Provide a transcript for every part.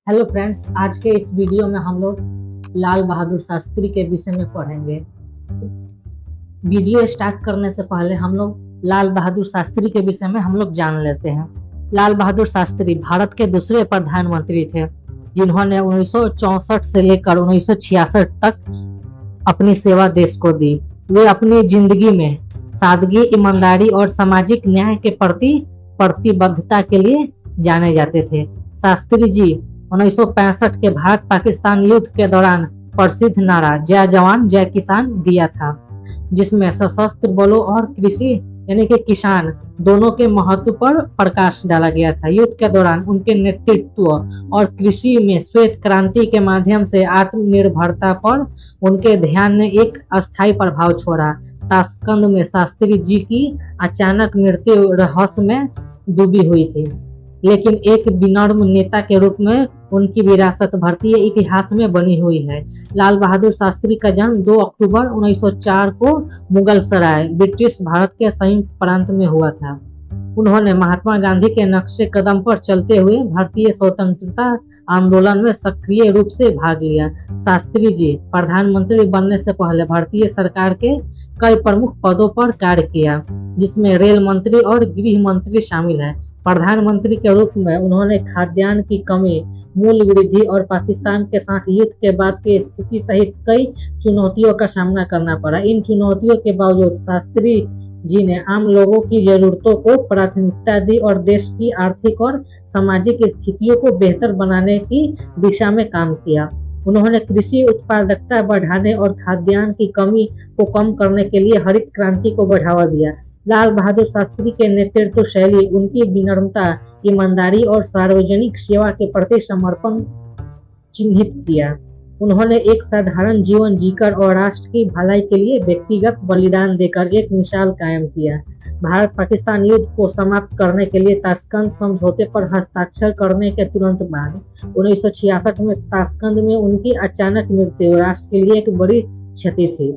Hello friends, आज के इस वीडियो में हम लोग लाल बहादुर शास्त्री के विषय में पढ़ेंगे। वीडियो स्टार्ट करने से पहले हम लोग लाल बहादुर शास्त्री के विषय में हम लोग जान लेते हैं। लाल बहादुर शास्त्री भारत के दूसरे प्रधानमंत्री थे जिन्होंने 1964 से लेकर 1966 तक अपनी सेवा देश को दी। वे अपनी जिंदगी में सादगी, ईमानदारी और सामाजिक न्याय के प्रति प्रतिबद्धता के लिए जाने जाते थे। शास्त्री जी 1965 के भारत पाकिस्तान युद्ध के दौरान प्रसिद्ध नारा जय जवान जय किसान दिया था, जिसमें सशस्त्र बलों और कृषि यानी कि किसान दोनों के महत्व पर प्रकाश डाला गया था। युद्ध के दौरान उनके नेतृत्व और कृषि में श्वेत क्रांति के माध्यम से आत्मनिर्भरता पर उनके ध्यान ने एक अस्थायी प्रभाव छोड़ा। ताशकंद में शास्त्री जी की अचानक मृत्यु रहस्य में डूबी हुई थी, लेकिन एक विनम्र नेता के रूप में उनकी विरासत भारतीय इतिहास में बनी हुई है। लाल बहादुर शास्त्री का जन्म 2 अक्टूबर 1904 को मुगल सराय, ब्रिटिश भारत के संयुक्त प्रांत में हुआ था। उन्होंने महात्मा गांधी के नक्शे कदम पर चलते हुए भारतीय स्वतंत्रता आंदोलन में सक्रिय रूप से भाग लिया। शास्त्री जी प्रधानमंत्री बनने से पहले भारतीय सरकार के कई प्रमुख पदों पर कार्य किया, जिसमें रेल मंत्री और गृह मंत्री शामिल है। प्रधानमंत्री के रूप में उन्होंने खाद्यान्न की कमी, मूल्य वृद्धि और पाकिस्तान के साथ युद्ध के बाद की स्थिति सहित कई चुनौतियों का सामना करना पड़ा। इन चुनौतियों के बावजूद शास्त्री जी ने आम लोगों की जरूरतों को प्राथमिकता दी और देश की आर्थिक और सामाजिक स्थितियों को बेहतर बनाने की दिशा में काम किया। उन्होंने कृषि उत्पादकता बढ़ाने और खाद्यान्न की कमी को कम करने के लिए हरित क्रांति को बढ़ावा दिया। लाल बहादुर शास्त्री के नेतृत्व शैली उनकी विनम्रता, ईमानदारी और सार्वजनिक सेवा के प्रति समर्पण चिन्हित किया। उन्होंने एक साधारण जीवन जीकर और राष्ट्र की भलाई के लिए व्यक्तिगत बलिदान देकर एक मिसाल कायम किया। भारत पाकिस्तान युद्ध को समाप्त करने के लिए ताशकंद समझौते पर हस्ताक्षर करने के तुरंत बाद 1966 में ताशकंद में उनकी अचानक मृत्यु राष्ट्र के लिए एक बड़ी क्षति थी।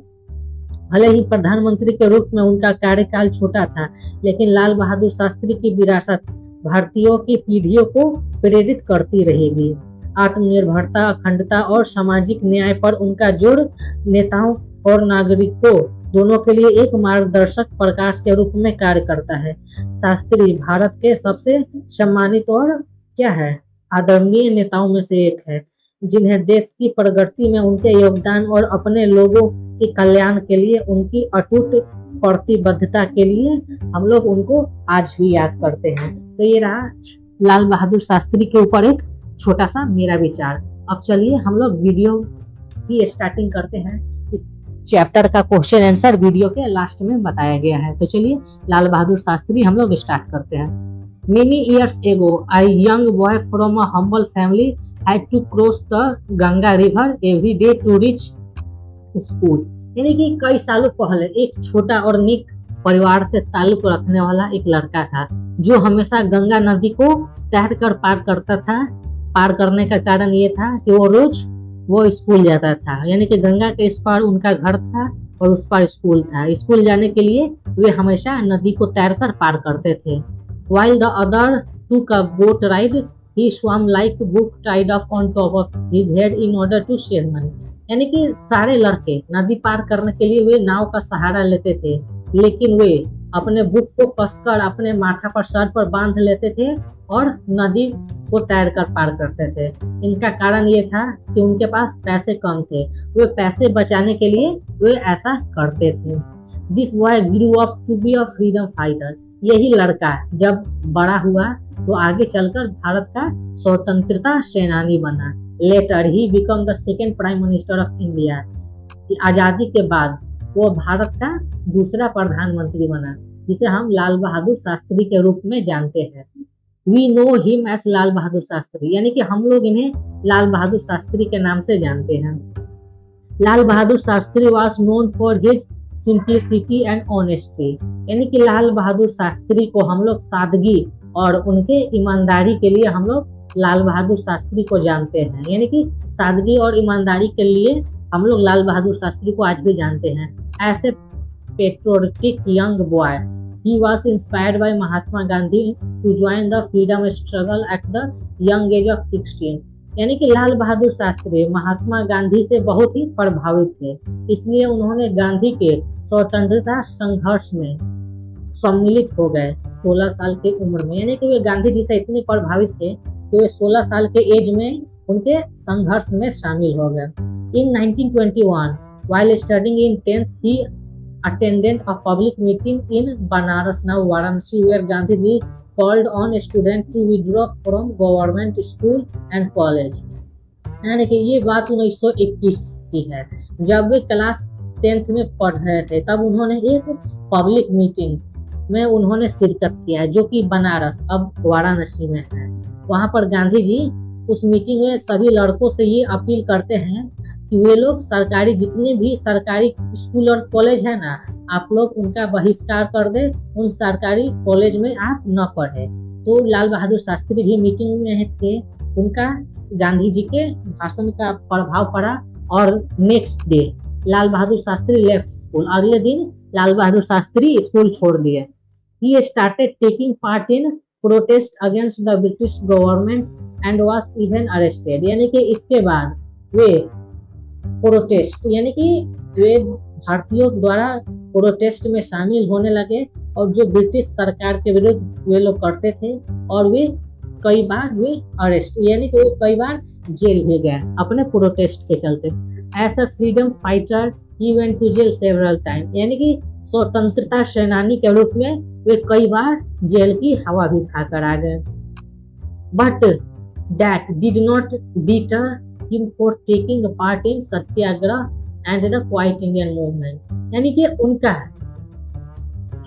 भले ही प्रधानमंत्री के रूप में उनका कार्यकाल छोटा था, लेकिन लाल बहादुर शास्त्री की विरासत भारतीयों की पीढ़ियों को प्रेरित करती रहेगी। आत्मनिर्भरता, अखंडता और सामाजिक न्याय पर उनका जोर नेताओं और नागरिकों दोनों के लिए एक मार्गदर्शक प्रकाश के रूप में कार्य करता है। शास्त्री भारत के सबसे सम्मानित और आदरणीय नेताओं में से एक है, जिन्हें देश की प्रगति में उनके योगदान और अपने लोगों के कल्याण के लिए उनकी अटूट प्रतिबद्धता के लिए हम लोग उनको आज भी याद करते हैं। तो ये रहा लाल बहादुर शास्त्री के ऊपर एक छोटा सा मेरा विचार। अब चलिए हम लोग वीडियो की स्टार्टिंग करते हैं। इस चैप्टर का क्वेश्चन आंसर वीडियो के लास्ट में बताया गया है। तो चलिए लाल बहादुर शास्त्री हम लोग स्टार्ट करते हैं। Many years ago, a young boy from a humble family had to cross the Ganga River every day to reach school। यानी कि कई सालों पहले एक छोटा और नेक परिवार से ताल्लुक रखने वाला एक लड़का था, जो हमेशा गंगा नदी को तैरकर पार करता था। पार करने का कारण ये था कि वो स्कूल जाता था, यानी कि गंगा के इस पार उनका घर था और उस पार स्कूल था। स्कूल जाने के लिए वे हमेशा नदी को तैरकर पार करते थे। While the other took a boat ride, he swam like a book tied up on top of his head in order to save money। यानी कि सारे लड़के नदी पार करने के लिए वे नाव का सहारा लेते थे, लेकिन वे अपने बुक को कसकर अपने माथा पर सर पर बांध लेते थे और नदी को तैरकर पार करते थे। इनका कारण ये था कि उनके पास पैसे कम थे। वे पैसे बचाने के लिए वे ऐसा करते थे। This boy grew up to be a freedom fighter। यही लड़का जब बड़ा हुआ तो आगे चलकर भारत का स्वतंत्रता सेनानी बना। Later he become the second prime minister of India. आजादी के बाद वो भारत का दूसरा प्रधानमंत्री बना, जिसे हम लाल बहादुर शास्त्री के रूप में जानते हैं। वी नो हिम एज लाल बहादुर शास्त्री, यानी कि हम लोग इन्हें लाल बहादुर शास्त्री के नाम से जानते हैं। Lal Bahadur Shastri was known for his simplicity and honesty. यानी कि लाल बहादुर शास्त्री को हम लोग सादगी और उनके ईमानदारी के लिए हम लोग लाल बहादुर शास्त्री को जानते हैं। यानी कि सादगी और ईमानदारी के लिए हम लोग लाल बहादुर शास्त्री को आज भी जानते हैं। ऐसे patriotic young boy, he was inspired by Mahatma Gandhi to join the freedom struggle at the young age of 16। यानी कि लाल बहादुर शास्त्री महात्मा गांधी से बहुत ही प्रभावित थे, इसलिए उन्होंने गांधी के स्वतंत्रता संघर्ष में सम्मिलित हो गए 16 साल की उम्र में। यानी कि वे गांधी जी से इतने प्रभावित थे कि वे 16 साल के एज में उनके संघर्ष में शामिल हो गए। In 1921, while studying in 10th, he attended a public meeting in Banaras, now Varanasi, where Gandhi ji called on students to withdraw from government school and college। यानी कि ये बात 1921 की है, जब वे क्लास 10th में पढ़ रहे थे, तब उन्होंने एक पब्लिक मीटिंग में उन्होंने शिरकत किया है, जो कि बनारस अब वाराणसी में है। वहां पर गांधी जी उस मीटिंग में सभी लड़कों से ये अपील करते हैं कि वे लोग सरकारी जितने भी सरकारी स्कूल और कॉलेज है ना, आप लोग उनका बहिष्कार कर दे, उन सरकारी कॉलेज में आप न पढ़े। तो लाल बहादुर शास्त्री भी मीटिंग में थे, उनका गांधी जी के भाषण का प्रभाव पड़ा और next day Lal Bahadur Shastri left school. अगले दिन लाल बहादुर शास्त्री स्कूल छोड़ दिए। He started taking part in protest against the British government and was even arrested। यानी कि इसके बाद वे प्रोटेस्ट यानी कि वे भारतीयों द्वारा प्रोटेस्ट में शामिल होने लगे और जो ब्रिटिश सरकार के विरुद्ध वे लोग करते थे, और वे कई बार वे अरेस्ट यानी कि वे कई बार जेल भी गए अपने प्रोटेस्ट के चलते। As a freedom fighter he went to jail several time. यानी कि स्वतंत्रता सेनानी के रूप में वे कई बार जेल की हवा भी खाकर आ गए। But that did not deter him for taking part in Satyagraha and the quite Indian movement. यानी कि उनका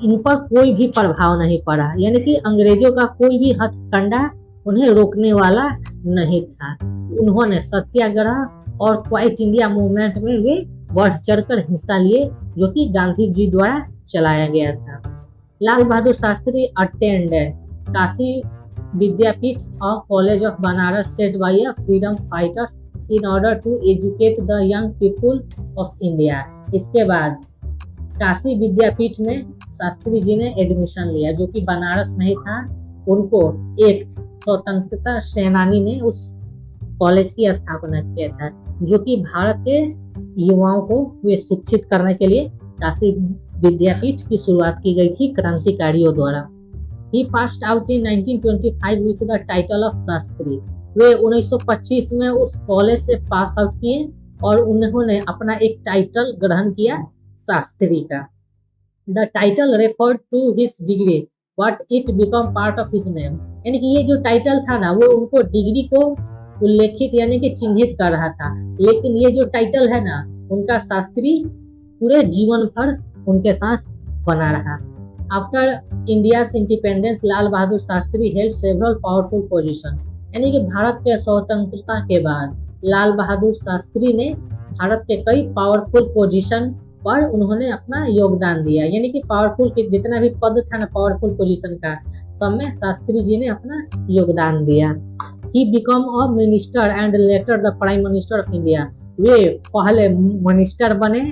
इन पर कोई भी प्रभाव नहीं पड़ा, यानी कि अंग्रेजों का कोई भी हथकंडा उन्हें रोकने वाला नहीं था। उन्होंने सत्याग्रह और क्वाइट इंडिया मूवमेंट में वे बढ़ चढ़कर हिस्सा लिए, जो कि गांधी जी द्वारा चलाया गया था। लाल बहादुर शास्त्री अटेंडेड काशी विद्यापीठ और college of Banaras set by freedom fighters in order to educate the young people of India. इसके बाद काशी विद्यापीठ में शास्त्री जी ने एडमिशन लिया, जो कि बनारस में ही था। उनको एक स्वतंत्रता सेनानी ने उस कॉलेज की स्थापना किया था, जो कि भारत के युवाओं को वे शिक्षित करने के लिए काशी विद्यापीठ की शुरुआत की गई थी क्रांतिकारियों द्वारा। He passed out in 1925 with the title of Shastri. वे 1925 में उस कॉलेज से पास आउट किए और उन्होंने अपना एक टाइटल ग्रहण किया शास्त्री का। The title referred to his degree, but it became part of his name। यानी कि ये जो टाइटल था ना, वो उनको डिग्री को उल्लेखित यानी कि चिन्हित कर रहा था, लेकिन ये जो टाइटल है ना, उनका शास्त्री पूरे जीवन भर उनके साथ बना रहा। After India's independence Lal Bahadur Shastri held several powerful position. यानी कि भारत के स्वतंत्रता के बाद लाल बहादुर शास्त्री ने भारत के कई पावरफुल पोजीशन पर उन्होंने अपना योगदान दिया। यानी कि पावरफुल के जितना भी पद था ना पावरफुल पोजीशन का, सब में शास्त्री जी ने अपना योगदान दिया। He became a minister and later the prime minister of India। वे पहले मिनिस्टर बने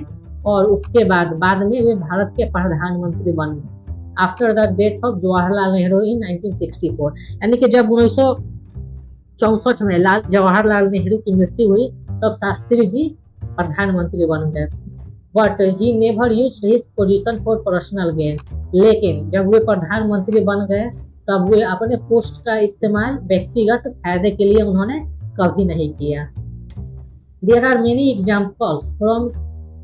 और उसके बाद में वे भारत के प्रधानमंत्री बन गए। After the death of Jawaharlal Nehru in 1964। यानी कि जब 1964 में जवाहरलाल नेहरू की मृत्यु हुई, तब शास्त्री जी प्रधानमंत्री बन गए। But he never used his position for personal gain. लेकिन जब वे प्रधानमंत्री बन गए, तब वे अपने पोस्ट का इस्तेमाल व्यक्तिगत फायदे के लिए उन्होंने कभी नहीं किया। There are many examples from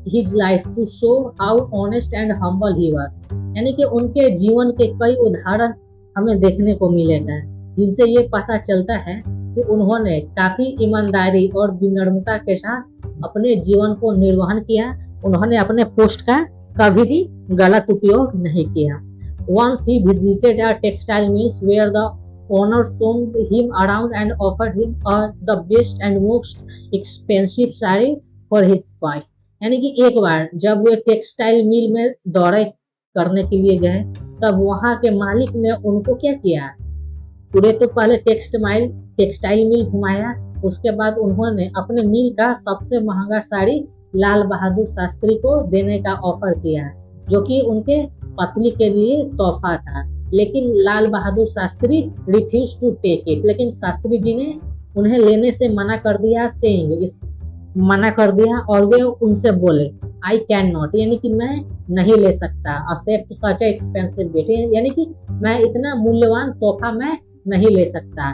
his life to show how honest and humble he was। यानी कि उनके जीवन के कई उदाहरण हमें देखने को मिलेगा, जिनसे ये पता चलता है कि उन्होंने काफी ईमानदारी और विनम्रता के साथ अपने जीवन को निर्वहन किया। उन्होंने अपने पोस्ट का कभी भी गलत उपयोग नहीं किया। Once he visited a textile mills where the owner showed him around and offered him the best and most expensive saree for his wife। यानी कि एक बार जब वे टेक्सटाइल मिल में दौरे करने के लिए गए, तब वहां के मालिक ने उनको क्या किया, पूरे तो पहले टेक्सटाइल मिल घुमाया, उसके बाद उन्होंने अपने मिल का सबसे महंगा साड़ी लाल बहादुर शास्त्री को देने का ऑफर किया, जो कि उनके पत्नी के लिए तोहफा था। लेकिन Lal Bahadur Shastri refuse to take it. लेकिन शास्त्री जी ने उन्हें लेने से मना कर दिया, सेइंग इस मना कर दिया, और वे उनसे बोले आई कैन नॉट, यानी कि मैं नहीं ले सकता, एक्सेप्ट सच एक्सपेंसिव गिफ्ट, यानी कि मैं इतना मूल्यवान तोहफा मैं नहीं ले सकता।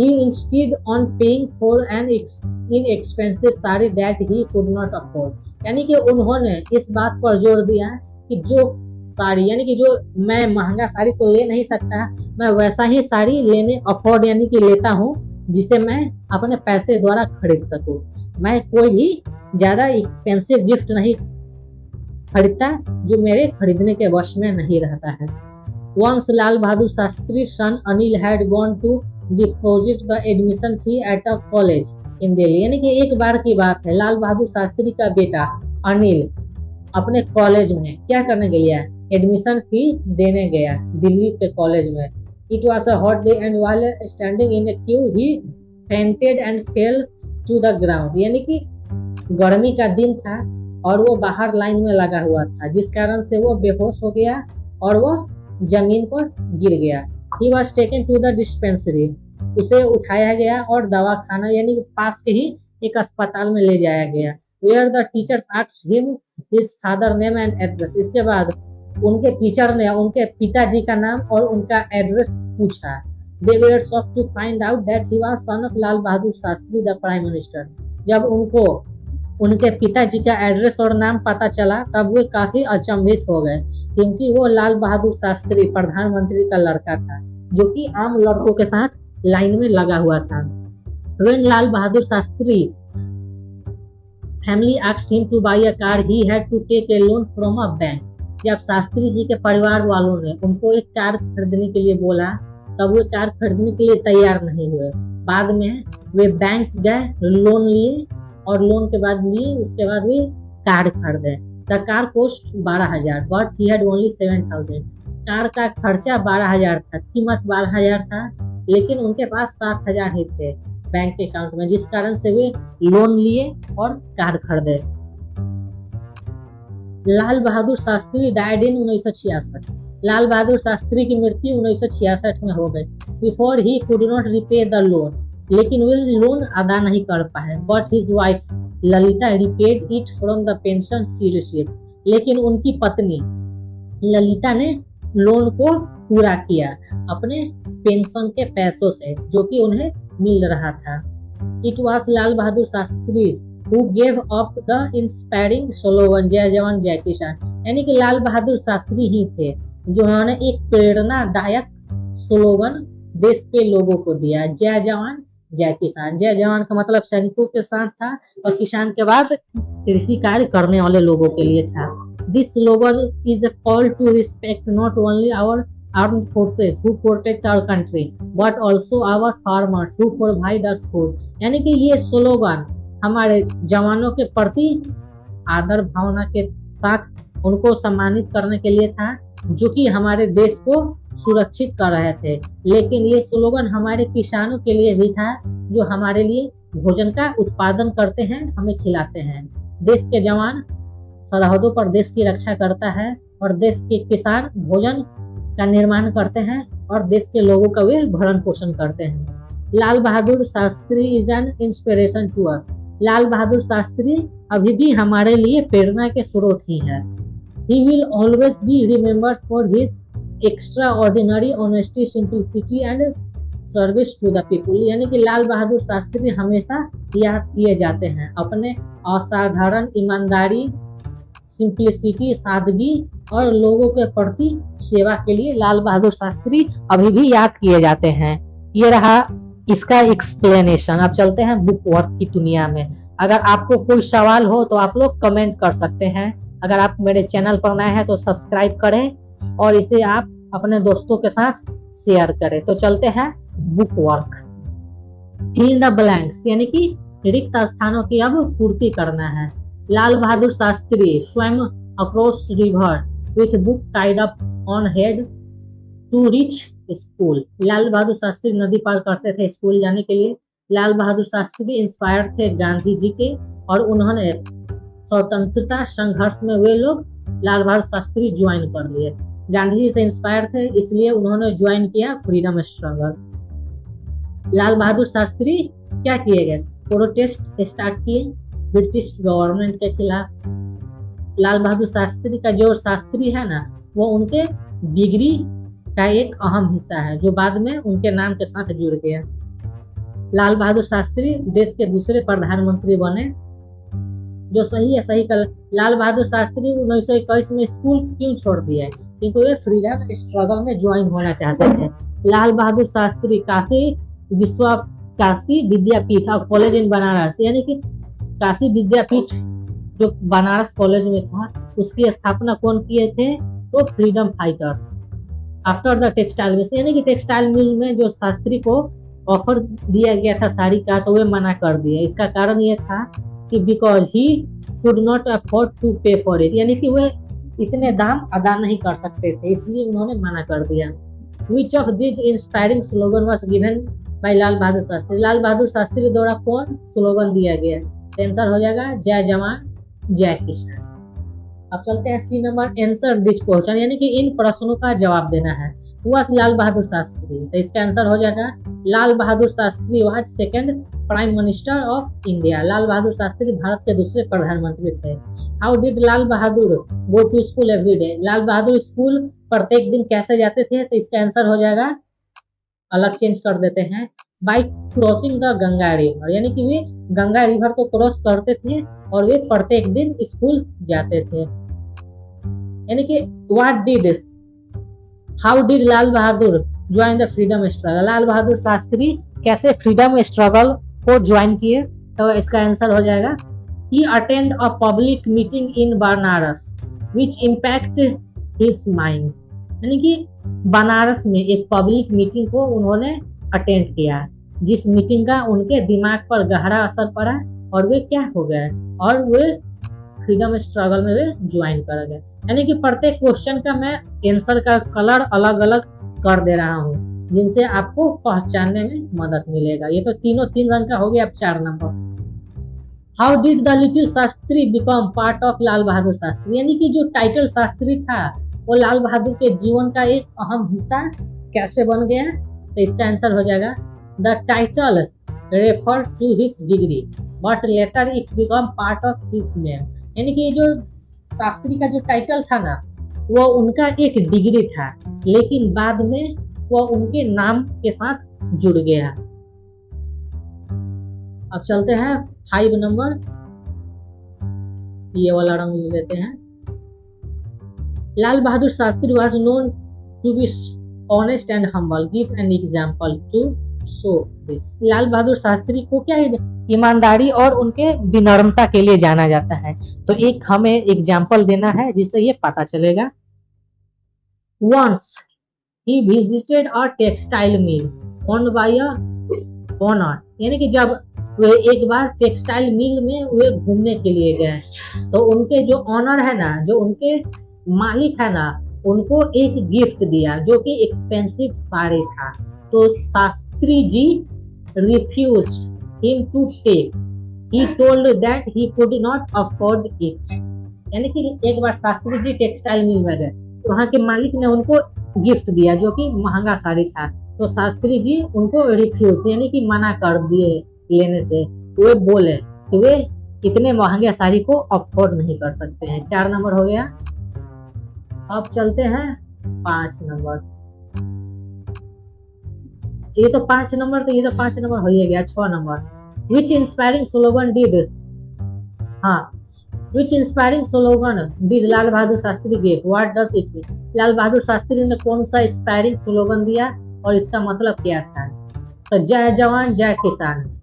He instead on paying for an inexpensive sari that he could not afford, यानी कि उन्होंने इस बात पर जोर दिया कि जो साड़ी, यानी कि जो मैं महंगा साड़ी तो ले नहीं सकता, मैं वैसा ही साड़ी लेने अफोर्ड यानी कि लेता हूँ जिसे मैं अपने पैसे द्वारा खरीद सकूं। मैं कोई भी ज्यादा एक्सपेंसिव गिफ्ट नहीं खरीदता जो मेरे खरीदने के वश में नहीं रहता है। Once Lal Bahadur Shastri's son Anil had gone to deposit the admission fee at a college in Delhi, यानी कि एक बार की बात है, लाल बहादुर शास्त्री का बेटा अनिल अपने कॉलेज में क्या करने गया, एडमिशन फी देने गया दिल्ली के कॉलेज में। It was a hot day and while standing in a queue he fainted and fell to the ground, यानी कि गर्मी का दिन था और वो बाहर लाइन में लगा हुआ था, जिस कारण से वो बेहोश हो गया और वो जमीन पर गिर गया। He was taken to the dispensary, उसे उठाया गया और दवाखाना यानी कि पास के ही एक अस्पताल में ले जाया गया। Where the teacher asked him his father name and address, इसके बाद उनके टीचर ने उनके पिताजी का नाम और उनका एड्रेस पूछा। They were shocked to find out that he was son of Lal Bahadur Shastri the prime minister, जब उनको उनके पिताजी का एड्रेस और नाम पता चला तब वे काफी अचंभित हो गए, क्योंकि वो लाल बहादुर शास्त्री प्रधानमंत्री का लड़का था जो कि आम लड़कों के साथ लाइन में लगा हुआ था। When Lal Bahadur Shastri family asked him to buy a car, he had to take a loan from a bank, जब शास्त्री जी के परिवार वालों ने उनको एक कार खरीदने के लिए बोला तब वे कार खरीदने के लिए तैयार नहीं हुए। बाद में वे बैंक गए, लोन लिए और लोन के बाद लिए उसके बाद वे कार खरीदे। The car cost 12,000 but he had only 7,000, car का खर्चा 12,000 था, कीमत 12,000 था, लेकिन उनके पास 7,000 ही थे बैंक के अकाउंट में, जिस कारण से वे लोन लिए और कार खरीदे। लाल बहादुर शास्त्री डाइड इन 1966, लाल बहादुर शास्त्री की मृत्यु 1966 में हो गई। Before he could not repay the loan, लेकिन वे लोन अदा नहीं कर पाए। But his wife Lalita repaid it from the pension she received, लेकिन उनकी पत्नी ललिता ने लोन को पूरा किया अपने पेंशन के पैसों से जो कि उन्हें मिल रहा था। It was Lal Bahadur Shastri who gave up the inspiring slogan जय जवान जय किसान, यानी कि लाल बहादुर शास्त्री ही थे जो उन्होंने एक प्रेरणादायक स्लोगन देश के लोगों को दिया, जय जवान जय किसान। जय जवान का मतलब सैनिकों के साथ था और किसान के बाद कृषि कार्य करने वाले लोगों के लिए था। This slogan is a call to respect not only our armed forces who protect our country but also our farmers who provide us food, यानी कि ये स्लोगन हमारे जवानों के प्रति आदर भावना के साथ उनको सम्मानित करने के लिए था जो कि हमारे देश को सुरक्षित कर रहे थे, लेकिन ये स्लोगन हमारे किसानों के लिए भी था जो हमारे लिए भोजन का उत्पादन करते हैं, हमें खिलाते हैं। देश के जवान सरहदों पर देश की रक्षा करता है और देश के किसान भोजन का निर्माण करते हैं और देश के लोगों का वे भरण पोषण करते हैं। Lal Bahadur Shastri is an inspiration to us, Lal Bahadur Shastri अभी भी हमारे लिए प्रेरणा के स्रोत ही है। He will always be remembered for his extraordinary honesty, simplicity and service to the people, यानी कि लाल बहादुर शास्त्री हमेशा याद किए जाते हैं अपने असाधारण ईमानदारी, सिंप्लिसिटी, सादगी और लोगों के प्रति सेवा के लिए लाल बहादुर शास्त्री अभी भी याद किए जाते हैं। ये रहा इसका एक्सप्लेनेशन। अब चलते हैं बुक वर्क की दुनिया में। अगर आपको कोई सवाल हो तो आप लोग कमेंट कर सकते हैं। अगर आप मेरे चैनल पर नए हैं तो सब्सक्राइब करें और इसे आप अपने दोस्तों के साथ शेयर करें। तो चलते हैं book work. Fill in the blanks, यानी कि रिक्त स्थानों की अब पूर्ति करना है। लाल बहादुर शास्त्री स्वयं across river with book tied up on head to reach school, Lal Bahadur Shastri नदी पार करते थे स्कूल जाने के लिए। लाल बहादुर शास्त्री इंस्पायर्ड थे गांधी जी के और उन्होंने स्वतंत्रता संघर्ष में वे लोग लाल बहादुर शास्त्री ज्वाइन कर लिए। गांधी जी से इंस्पायर थे इसलिए उन्होंने ज्वाइन किया फ्रीडम स्ट्रगल। लाल बहादुर शास्त्री क्या किए गए, प्रोटेस्ट स्टार्ट किए ब्रिटिश गवर्नमेंट के खिलाफ। लाल बहादुर शास्त्री का जो शास्त्री है ना, वो उनके डिग्री का एक अहम हिस्सा है जो बाद में उनके नाम के साथ जुड़ गया। लाल बहादुर शास्त्री देश के दूसरे प्रधानमंत्री बने। जो सही है सही कर। लाल बहादुर शास्त्री 1921 में स्कूल क्यों छोड़ दिया, क्योंकि वे फ्रीडम स्ट्रगल में ज्वाइन होना चाहते थे। लाल बहादुर शास्त्री काशी विद्यापीठ और कॉलेज इन बनारस, यानी कि काशी विद्यापीठ जो बनारस कॉलेज में था, उसकी स्थापना कौन किए थे, तो freedom fighters. After the textile mill, यानी कि टेक्सटाइल मिल में जो शास्त्री को ऑफर दिया गया था साड़ी का, तो वे मना कर दिया। इसका कारण ये था कि because he could not afford to pay for it, यानी कि वे इतने दाम अदा नहीं कर सकते थे, इसलिए उन्होंने मना कर दिया। Which of this inspiring slogan was given by Lal Bahadur Shastri, Lal Bahadur Shastri द्वारा कौन स्लोगन दिया गया, आंसर हो जाएगा जय जवान जय किसान। अब चलते हैं C number, answer this question, यानी कि इन प्रश्नों का जवाब देना है। वॉज लाल बहादुर शास्त्री, तो इसका आंसर हो जाएगा Lal Bahadur Shastri was second prime minister of India. Lal Bahadur Shastri Bharat के दूसरे प्रधानमंत्री थे। How did Lal Bahadur go to school every day, Lal Bahadur school प्रत्येक दिन कैसे जाते थे, तो इसका आंसर हो जाएगा, अलग चेंज कर देते हैं, by crossing the Ganga river, यानी कि वे गंगा रिवर को क्रॉस करते थे और वे प्रत्येक दिन स्कूल जाते थे। यानी कि how did Lal Bahadur join the freedom struggle, Lal Bahadur Shastri कैसे फ्रीडम स्ट्रगल को ज्वाइन किए, तो इसका आंसर हो जाएगा he attend a public meeting in Banaras which impact his mind, यानी कि बनारस में एक पब्लिक मीटिंग को उन्होंने अटेंड किया, जिस मीटिंग का उनके दिमाग पर गहरा असर पड़ा और वे क्या हो गए, और वे फ्रीडम स्ट्रगल में वे ज्वाइन कर गए। यानी कि प्रत्येक क्वेश्चन का मैं आंसर का कलर अलग अलग कर दे रहा हूँ, जिनसे आपको पहचानने में मदद मिलेगा। ये तो तीनों 3 रंग का हो गया। अब 4 number, how did the little Shastri become part of Lal Bahadur Shastri, यानी कि जो टाइटल शास्त्री था वो लाल बहादुर के जीवन का एक अहम हिस्सा कैसे बन गया, तो इसका आंसर हो जाएगा the title refer to his degree but later it become part of his name, यानी कि जो शास्त्री का जो टाइटल था ना, वो उनका एक डिग्री था, लेकिन बाद में वो उनके नाम के साथ जुड़ गया। अब चलते हैं 5 नंबर, ये वाला रंग ले लेते हैं। Lal Bahadur Shastri was known to be honest and humble, give an example to show this, Lal Bahadur Shastri को क्या है, ईमानदारी और उनके विनम्रता के लिए जाना जाता है, तो एक हमें एग्जाम्पल देना है जिससे ये पता चलेगा। Once he visited a textile mill owned by a owner, यानी कि जब वे एक बार टेक्सटाइल मिल में वे घूमने के लिए गए, तो उनके जो ऑनर है ना, जो उनके मालिक है ना, उनको एक गिफ्ट दिया जो कि एक्सपेंसिव साड़ी था, तो Shastri ji refused him to take, he told that he could not afford it, यानी कि एक बार शास्त्री जी टेक्सटाइल मिल में गए, तो वहाँ के मालिक ने उनको गिफ्ट दिया जो कि महंगा साड़ी था, तो शास्त्री जी उनको रिफ्यूज यानी कि मना कर दिए लेने से। वे बोले कि वे इतने महंगे साड़ी को अफोर्ड नहीं कर सकते हैं। 4 नंबर हो गया। अब चलते हैं 5 नंबर, ये तो 5 नंबर, तो ये तो 5 नंबर हो ही गया। 6 number, which inspiring slogan did, हाँ, which inspiring slogan did Lal Bahadur Shastri give, what does it mean, लाल बहादुर शास्त्री ने कौन सा इंस्पायरिंग स्लोगन दिया और इसका मतलब क्या था, तो जय जवान जय किसान,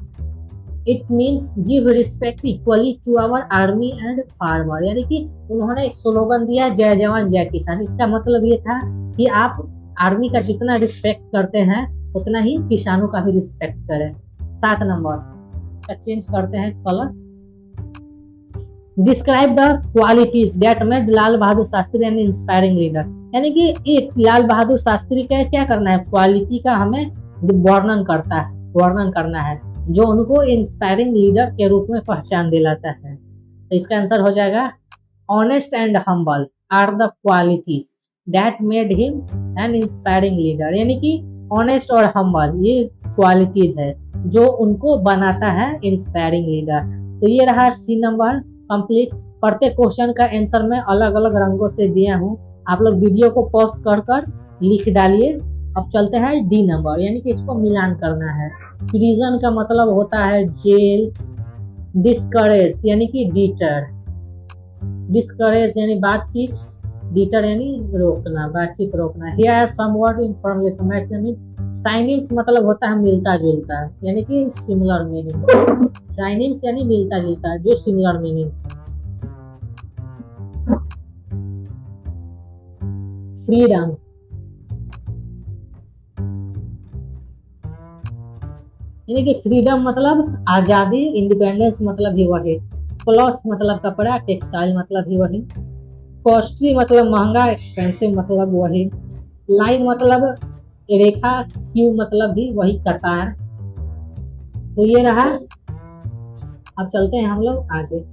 it means give respect equally to our army and farmer, यानी कि उन्होंने स्लोगन दिया जय जवान जय किसान, इसका मतलब ये था कि आप आर्मी का जितना रिस्पेक्ट करते हैं उतना ही किसानों का भी रिस्पेक्ट करें। 7 नंबर, इसका चेंज करते हैं colour. Describe the qualities that made Lal Bahadur Shastri N inspiring leader, यानी कि एक लाल बहादुर शास्त्री का क्या करना है, क्वालिटी का हमें वर्णन करना है जो उनको इंस्पायरिंग लीडर के रूप में पहचान दिलाता है। तो इसका आंसर हो जाएगा honest and humble are the qualities that made him an inspiring leader, यानी कि ऑनेस्ट और हम्बल ये क्वालिटीज है जो उनको बनाता है इंस्पायरिंग लीडर। तो ये रहा सी नंबर कंप्लीट। प्रत्येक क्वेश्चन का आंसर मैं अलग अलग रंगों से दिया हूँ, आप लोग वीडियो को पॉज कर कर लिख डालिए। अब चलते हैं डी नंबर, यानी कि इसको मिलान करना है। प्रिजन का मतलब होता है जेल, डिस्करेज यानी कि डीटर, डिस्करेज यानी बातचीत, डीटर यानी रोकना, बातचीत रोकना। Here some word in formulation match mean. Synonyms मतलब होता है मिलता जुलता, यानी कि सिमिलर मीनिंग। साइनिम्स यानी मिलता जुलता, जो सिमिलर मीनिंग। फ्रीडम, यानी कि फ्रीडम मतलब आजादी, इंडिपेंडेंस मतलब भी वही। क्लॉथ मतलब कपड़ा, टेक्सटाइल मतलब भी वही। कॉस्टली मतलब महंगा, एक्सपेंसिव मतलब वही। लाइन मतलब रेखा, क्यू मतलब भी वही, कतार। तो ये रहा। अब चलते हैं हम लोग आगे।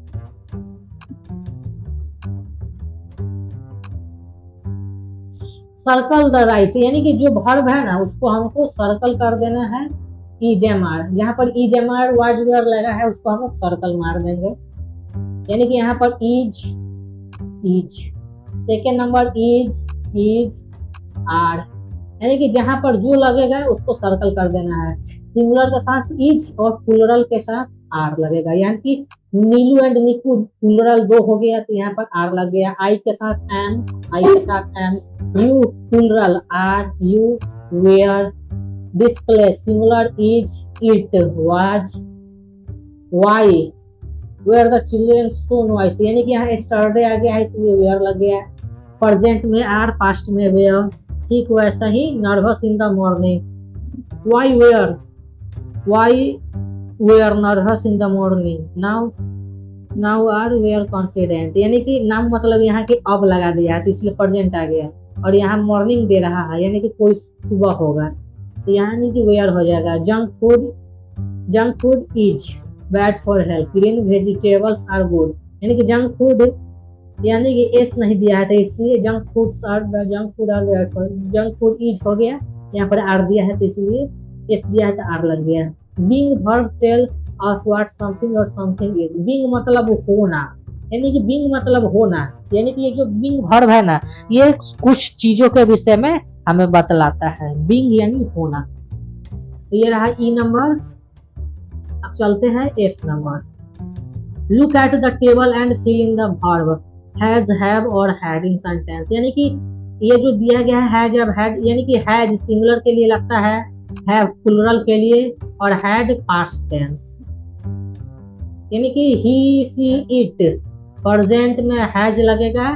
सर्कल द राइट, यानी कि जो वर्ब है ना उसको हमको सर्कल कर देना है। ईजेमआर, जहाँ पर ईजेमआर वाज वेयर लगा है उसको हम लोग सर्कल मार देंगे, यानी कि यहाँ पर is, is. Second number is are, यानी कि जहां पर जो लगेगा उसको सर्कल कर देना है। सिंगुलर के साथ इज और प्लूरल के साथ आर लगेगा, यानी कि नीलू एंड निकू प्लूरल दो हो गया तो यहाँ पर आर लग गया। आई के साथ एम, आई के साथ am. You plural are, you. Were, display singular is, it, was, why. Were the children so noise, यानी कि यहाँ स्टरडे आ गया है इसलिए वेयर लग गया। प्रेजेंट में आर, पास्ट में वेयर। ठीक वैसा ही nervous in the morning. Why were, why were nervous in the morning. Now, now are were confident, यानी कि नाउ मतलब यहाँ की अब लगा दिया है तो इसलिए प्रेजेंट आ गया, और यहाँ मॉर्निंग दे रहा है यानी कि कोई सुबह होगा तो यहाँ नहीं कि वेयर हो जाएगा। Junk food is bad for health, green vegetables are good, यानी कि जंक फूड, यानी कि एस नहीं दिया है तो इसलिए junk food are bad for, junk food is हो गया, यहाँ पर आर दिया है तो इसलिए एस दिया है तो आर लग गया। Being verb tell us what something और समथिंग इज। बीइंग मतलब होना, यानी कि बीइंग मतलब होना, यानी कि ये जो बीइंग वर्ब है ना ये कुछ चीजों के विषय में हमें बतलाता है। बीइंग यानी होना। तो ये रहा ई नंबर। अब चलते हैं F number. Look at the table and fill in the verb has, have और हैड इन सेंटेंस, यानी कि ये जो दिया गया है हैज अब हैड, यानी कि हैज सिंगुलर के लिए लगता है, हैव प्लूरल के लिए, और हैड पास्ट टेंस, यानी कि ही सी इट प्रेजेंट में हैज लगेगा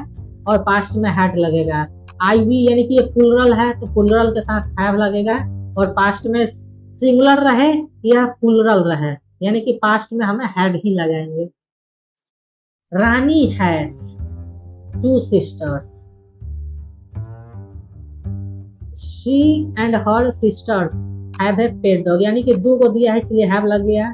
और पास्ट में हैड लगेगा। आई वी यानी कि ये प्लूरल है तो प्लूरल के साथ हैव लगेगा, और पास्ट में सिंगुलर रहे या प्लूरल रहे यानी कि पास्ट में हमें हैड ही लगाएंगे। रानी has 2 sisters. She and her sisters have a pet dog, यानी कि 2 को दिया है इसलिए हैव लग गया।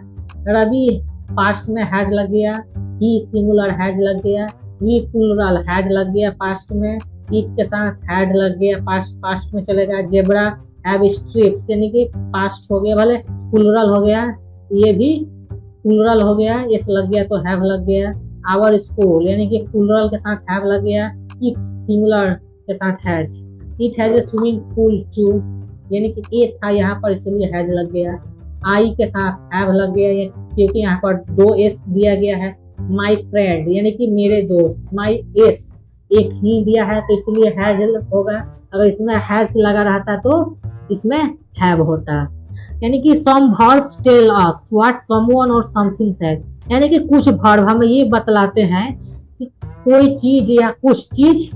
रवि पास्ट में हैड लग गया, ही सिंगुलर हैज लग गया, वी प्लूरल हैड लग गया पास्ट में, इट के साथ हैड लग गया पास्ट में चलेगा। जेब्रा हैव स्ट्रिप्स, यानी कि पास्ट हो गया, भले प्लूरल हो गया, ये भी प्लूरल हो गया, इस लग गया तो हैव लग गया। आवर स्कूल यानी कि प्लूरल के साथ हैव लग गया, इट सिंगुलर के साथ has. It has a swimming pool too, यानी कि ए था यहाँ पर इसलिए हैज लग गया। आई के साथ हैव लग गया क्योंकि यहाँ पर 2 एस दिया गया है। माई फ्रेंड यानी कि मेरे दोस्त, माई एस एक ही दिया है तो इसलिए हैज होगा, अगर इसमें हैज लगा रहता तो इसमें हैव होता। यानी कि some verbs tell us what someone और समथिंग सेड, यानी कि कुछ वर्ब हमें ये बतलाते हैं कि कोई चीज या कुछ चीज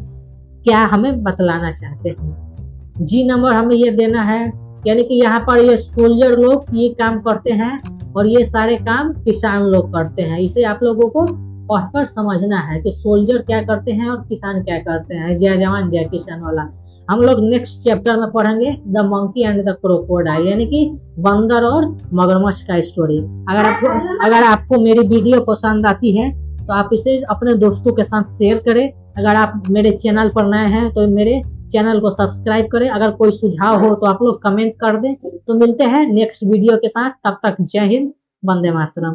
क्या हमें बतलाना चाहते हैं। जी नंबर हमें ये देना है, यानी कि यहाँ पर ये सोल्जर लोग ये काम करते हैं और ये सारे काम किसान लोग करते हैं। इसे आप लोगों को पढ़कर समझना है कि सोल्जर क्या करते हैं और किसान क्या करते हैं। जय जवान जय किसान वाला हम लोग नेक्स्ट चैप्टर में पढ़ेंगे the monkey and the crocodile, यानी कि बंदर और मगरमच्छ का स्टोरी। अगर आपको मेरी वीडियो पसंद आती है तो आप इसे अपने दोस्तों के साथ शेयर करें। अगर आप मेरे चैनल पर नए हैं तो मेरे चैनल को सब्सक्राइब करें। अगर कोई सुझाव हो तो आप लोग कमेंट कर दें। तो मिलते हैं नेक्स्ट वीडियो के साथ, तब तक जय हिंद, वंदे मातरम।